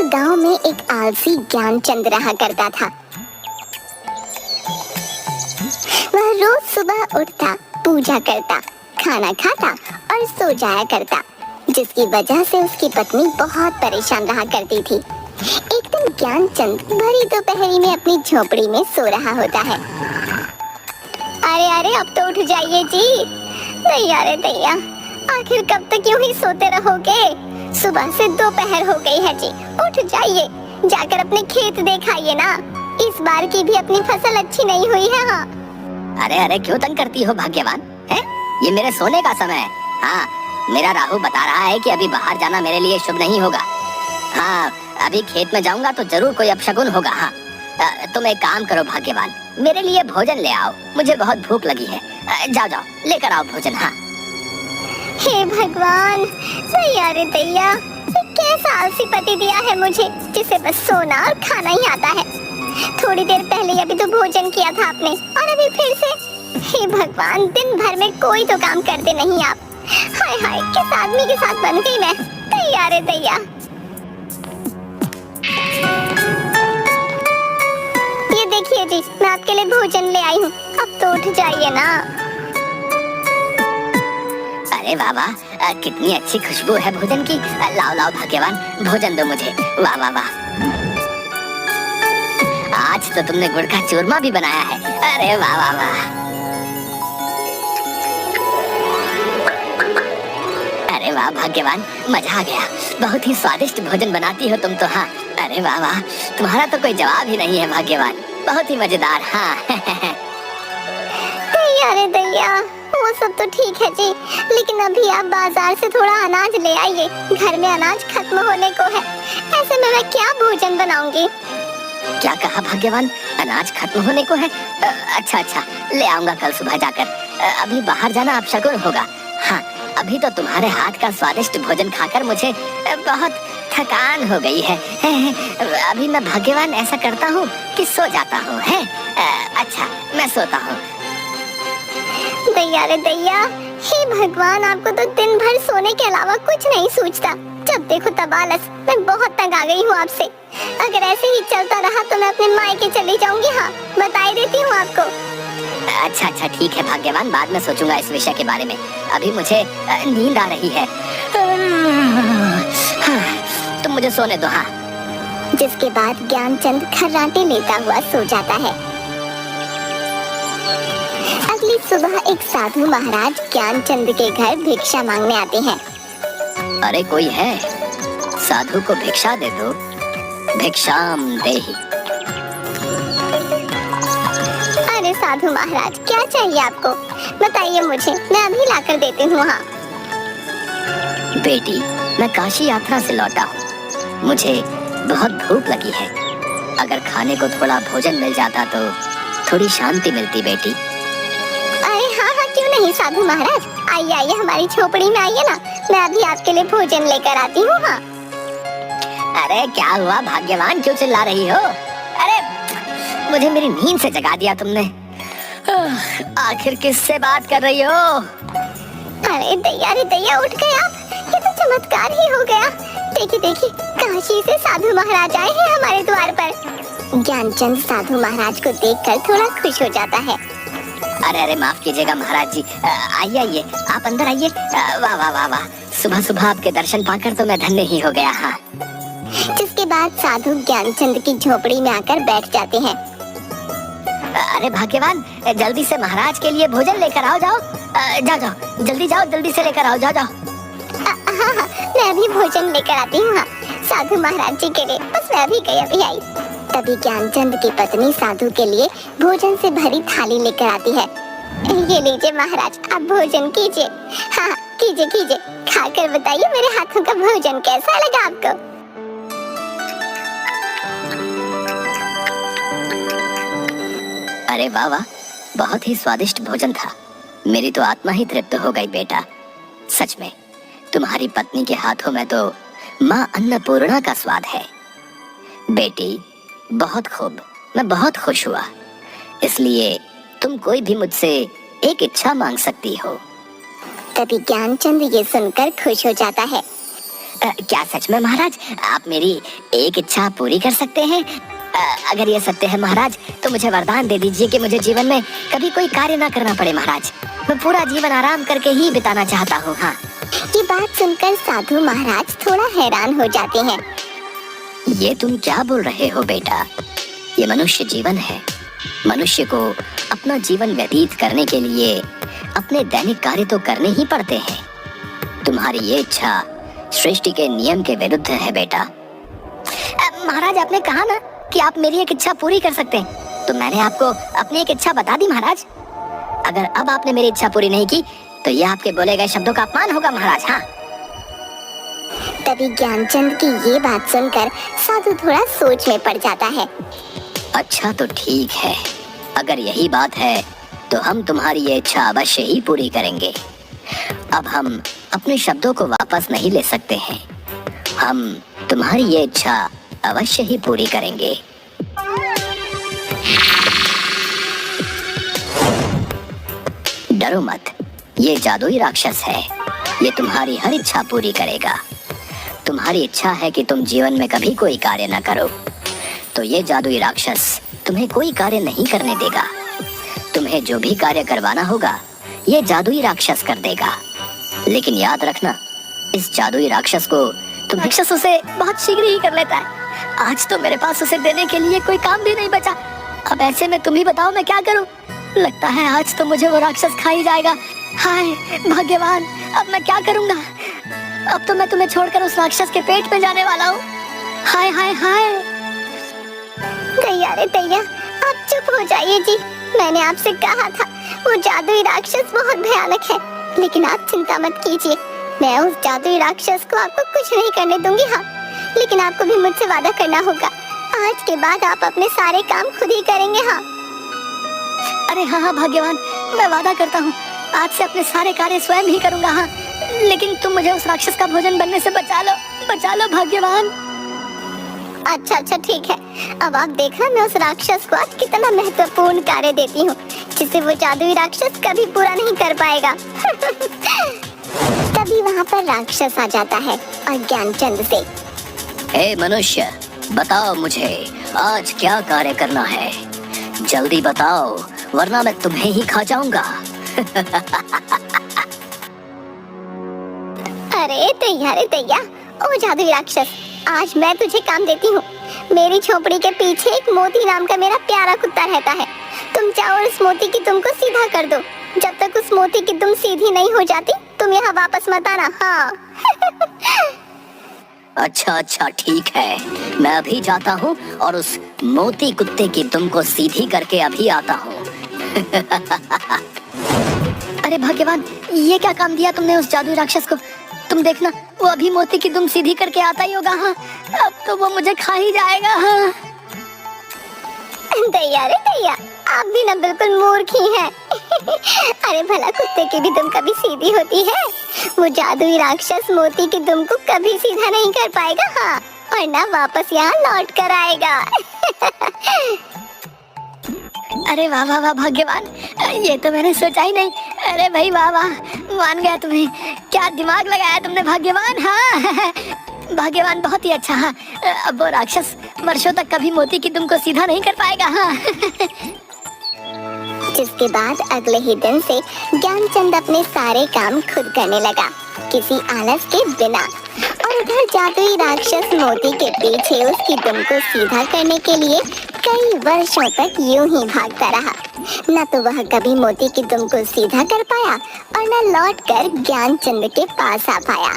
गांव में एक आलसी ज्ञानचंद रहा करता था। वह रोज सुबह उठता, पूजा करता, खाना खाता और सो जाया करता, जिसकी वजह से उसकी पत्नी बहुत परेशान रहा करती थी। एक दिन ज्ञानचंद भरी दोपहरी में अपनी झोपड़ी में सो रहा होता है। अरे अरे अब तो उठ जाइए जी। दैया रे दैया, आखिर कब तक यूं ही सोते रहोगे? सुबह से दोपहर हो गई है जी, उठ जाइए, जाकर अपने खेत दिखाइए ना। इस बार की भी अपनी फसल अच्छी नहीं हुई है। हाँ। अरे अरे क्यों तंग करती हो भाग्यवान? है ये मेरे सोने का समय है। हाँ, मेरा राहु बता रहा है कि अभी बाहर जाना मेरे लिए शुभ नहीं होगा। हाँ, अभी खेत में जाऊंगा तो जरूर कोई अपशगुन होगा। हाँ, तुम एक काम करो भाग्यवान, मेरे लिए भोजन ले आओ, मुझे बहुत भूख लगी है। जाओ जाओ लेकर आओ भोजन। हाँ। हे भगवान, दैया रे दैया, कैसा आलसी पति दिया है मुझे, जिसे बस सोना और खाना ही आता है। थोड़ी देर पहले अभी तो भोजन किया था आपने और अभी फिर से। हे भगवान, दिन भर में कोई तो काम करते नहीं आप। हाय हाय, किस आदमी के साथ बन गई मैं। दैया रे दैया। ये देखिए जी, मैं आपके लिए भोजन ले आई हूँ, अब तो उठ जाइए ना। अरे वाह वाह, कितनी अच्छी खुशबू है भोजन की। लाओ लाओ भाग्यवान, भोजन दो मुझे। वाह वाह वाह, आज तो तुमने गुड़ का चूरमा भी बनाया है। अरे वाह वाह वाह। अरे वाह भाग्यवान, मजा आ गया। बहुत ही स्वादिष्ट भोजन बनाती हो तुम तो। हाँ, अरे वाह वाह, तुम्हारा तो कोई जवाब ही नहीं है भाग्यवान, बहुत ही मजेदार। हाँ। दैया रे दैया, वो सब तो ठीक है जी, लेकिन अभी आप बाजार से थोड़ा अनाज ले आइए। घर में अनाज खत्म होने को है, ऐसे में मैं क्या भोजन बनाऊंगी? क्या कहा भाग्यवान? अनाज खत्म होने को है? अच्छा अच्छा, ले आऊंगा कल सुबह जाकर। अभी बाहर जाना अपशगुन होगा। हाँ, अभी तो तुम्हारे हाथ का स्वादिष्ट भोजन खाकर मुझे बहुत थकान हो गई है। अभी मैं भाग्यवान ऐसा करता हूँ कि सो जाता हूँ। अच्छा, मैं सोता हूँ। दैया रे दैया, हे भगवान, आपको तो दिन भर सोने के अलावा कुछ नहीं सूझता। जब देखो तब आलस। मैं बहुत तंग आ गई हूँ आपसे। अगर ऐसे ही चलता रहा तो मैं अपने मायके चली जाऊंगी। हाँ, बता ही देती हूँ आपको। अच्छा अच्छा ठीक है भाग्यवान, बाद में सोचूंगा इस विषय के बारे में। अभी मुझे नींद आ रही है। तुम मुझे सोने दो। हाँ। जिसके बाद ज्ञानचंद खर्राटे लेता हुआ सो जाता है। अगली सुबह एक साधु महाराज ज्ञानचंद के घर भिक्षा मांगने आते हैं। अरे कोई है? साधु को भिक्षा दे दो, भिक्षाम देहि। अरे साधु महाराज, क्या चाहिए आपको? बताइए मुझे, मैं अभी लाकर देती हूँ। हाँ। बेटी, मैं काशी यात्रा से लौटा हूँ, मुझे बहुत भूख लगी है। अगर खाने को थोड़ा भोजन मिल जाता तो थोड़ी शांति मिलती बेटी। अरे हाँ हाँ, क्यों नहीं साधु महाराज, आइए आइए, हमारी झोपड़ी में आइए ना, मैं अभी आपके लिए भोजन लेकर आती हूँ। हाँ। अरे क्या हुआ भाग्यवान, क्यों चिल्ला रही हो? अरे मुझे मेरी नींद से जगा दिया तुमने। आखिर किससे बात कर रही हो? अरे दैया रे दैया, उठ गए आप, ये तो चमत्कार ही हो गया। देखिए देखिए, काशी से साधु महाराज आए हैं हमारे द्वार पर। ज्ञानचंद साधु महाराज को देखकर थोड़ा खुश हो जाता है। अरे अरे माफ कीजिएगा महाराज जी, आइए आइए, आप अंदर आइए। वाह वाह वाह वाह, सुबह सुबह आपके दर्शन पाकर तो मैं धन्य ही हो गया। हाँ। जिसके बाद साधु ज्ञानचंद की झोपड़ी में आकर बैठ जाते हैं। अरे भाग्यवान, जल्दी से महाराज के लिए भोजन लेकर आओ। जाओ जाओ जाओ, जल्दी जाओ, जल्दी से लेकर आओ। जाओ जाओ। हाँ हाँ, मैं अभी भोजन लेकर आती हूँ। हाँ, साधु महाराज जी के लिए, बस मैं अभी आई। तभी ज्ञानचंद की पत्नी साधु के लिए भोजन से भरी थाली लेकर आती है। ये लीजिए महाराज, आप भोजन कीजिए। हाँ कीजिए कीजिए, खाकर बताइए मेरे हाथों का भोजन कैसा लगा आपको। अरे वाह वाह, बहुत ही स्वादिष्ट भोजन था। मेरी तो आत्मा ही तृप्त हो गई बेटा। सच में तुम्हारी पत्नी के हाथों में तो माँ अन्नपूर्णा का स्वाद है। बेटी बहुत खूब, मैं बहुत खुश हुआ। इसलिए तुम कोई भी मुझसे एक इच्छा मांग सकती हो। तभी ज्ञानचंद ये सुनकर खुश हो जाता है। क्या सच में महाराज आप मेरी एक इच्छा पूरी कर सकते हैं? अगर ये सत्य है महाराज तो मुझे वरदान दे दीजिए कि मुझे जीवन में कभी कोई कार्य ना करना पड़े महाराज। मैं पूरा जीवन आराम करके ही बिताना चाहता हूँ। हाँ। ये बात सुनकर साधु महाराज थोड़ा हैरान हो जाते हैं। ये तुम क्या बोल रहे हो बेटा? ये मनुष्य जीवन है। मनुष्य को अपना जीवन व्यतीत करने के लिए अपने दैनिक कार्य तो करने ही पड़ते हैं। तुम्हारी ये इच्छा सृष्टि के नियम के विरुद्ध है बेटा। महाराज आपने कहा ना कि आप मेरी एक इच्छा पूरी कर सकते हैं, तो मैंने आपको अपनी एक इच्छा बता दी महाराज। अगर अब आपने मेरी इच्छा पूरी नहीं की तो ये आपके बोले गए शब्दों का अपमान होगा महाराज। हाँ। तभी ज्ञानचंद की ये बात सुनकर साधु थोड़ा सोच में पड़ जाता है। अच्छा तो ठीक है, अगर यही बात है तो हम तुम्हारी ये इच्छा अवश्य ही पूरी करेंगे। अब हम अपने शब्दों को वापस नहीं ले सकते हैं। हम तुम्हारी ये इच्छा अवश्य ही पूरी करेंगे। डरो मत, ये जादुई राक्षस है। ये तुम्हारी हर इच्छा पूरी करेगा। तुम्हारी इच्छा है कि तुम जीवन में कभी कोई कार्य न करो, तो ये जादुई राक्षस तुम्हें कोई कार्य नहीं करने देगा। तुम्हें जो भी कार्य करवाना होगा ये जादुई राक्षस कर देगा। लेकिन याद रखना, इस जादुई राक्षस को तुम राक्षस उसे बहुत शीघ्र ही कर लेता है। आज तो मेरे पास उसे देने के लिए कोई काम भी नहीं बचा। अब ऐसे में तुम ही बताओ मैं क्या करूं? लगता है आज तो मुझे वो राक्षस खा ही जाएगा। हाय भाग्यवान, अब मैं क्या करूंगा? अब तो मैं तुम्हें छोड़कर उस राक्षस के पेट में जाने वाला हूँ। हाय हाय हाय। दैया रे दैया, आप चुप हो जाइए जी। मैंने आपसे कहा था वो जादुई राक्षस बहुत भयानक है, लेकिन आप चिंता मत कीजिए। मैं उस जादुई राक्षस को आपको कुछ नहीं करने दूंगी। हाँ, लेकिन आपको भी मुझसे वादा करना होगा। आज के बाद आप अपने सारे काम खुद ही करेंगे। हाँ। अरे हाँ हाँ भाग्यवान, मैं वादा करता हूँ आज से अपने सारे कार्य स्वयं ही करूँगा। हाँ, लेकिन तुम मुझे उस राक्षस का भोजन बनने से बचा लो भाग्यवान। अच्छा अच्छा ठीक है। अब आप देखना मैं उस राक्षस को आज कितना महत्वपूर्ण कार्य देती हूँ जिसे वो जादुई राक्षस कभी पूरा नहीं कर पाएगा। तभी वहाँ पर राक्षस आ जाता है और ज्ञानचंद से, ए मनुष्य, बताओ मुझे आज क्या कार्य करना है? जल्दी बताओ वरना मैं तुम्हें ही खा जाऊंगा। अरे दैया, ओ जादुई राक्षस, आज मैं तुझे काम देती हूँ। मेरी झोपड़ी के पीछे एक मोती नाम का मेरा प्यारा कुत्ता रहता है। तुम चाहो और उस मोती की दुम को सीधा कर दो। जब तक उस मोती की दुम सीधी नहीं हो जाती तुम यहाँ वापस मत आना। हाँ। अच्छा ठीक है, मैं अभी जाता हूँ और उस मोती कुत्ते की दुम को सीधी करके अभी आता हूँ। अरे भाग्यवान, ये क्या काम दिया तुमने उस जादुई राक्षस को? तुम देखना वो अभी मोती की दुम सीधी करके आता ही होगा। हाँ, अब तो वो मुझे खा ही जाएगा। हाँ। दैया रे दैया, आप भी ना बिल्कुल मूर्ख ही हैं। अरे भला कुत्ते की भी दुम कभी सीधी होती है? वो जादुई राक्षस मोती की दुम को कभी सीधा नहीं कर पाएगा। हाँ, और ना वापस यहाँ लौट कर आएगा। अरे वाह वाह वाह भाग्यवान, ये तो मैंने सोचा ही नहीं। अरे भाई वाह वाह, मान गया तुम्हें। क्या दिमाग लगाया तुमने भाग्यवान। हाँ। भाग्यवान, बहुत ही अच्छा। हाँ, अब वो राक्षस वर्षों तक कभी मोती की दुम को सीधा नहीं कर पाएगा। हाँ। जिसके बाद अगले ही दिन से ज्ञानचंद अपने सारे काम खुद करने लगा, किसी आलस के बिना। और उधर जादुई राक्षस मोती के पीछे उसकी दुम को सीधा करने के लिए कई वर्षों तक यूं ही भागता रहा। न तो वह कभी मोती की दुम को सीधा कर पाया और न लौटकर ज्ञानचंद के पास आ पाया।